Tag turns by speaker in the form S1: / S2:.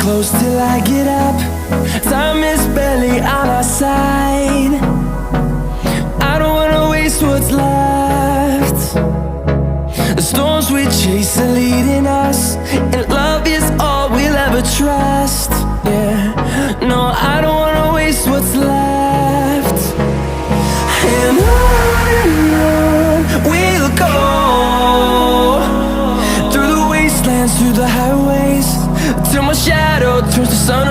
S1: close till I get up. Time is barely on our side. I don't wanna waste what's left. The storms we chase are leading us, and love is all we'll ever trust. Yeah, no, I don't wanna waste what's left. And on we'll go, through the wastelands, through the highways, till my shadow turns to sun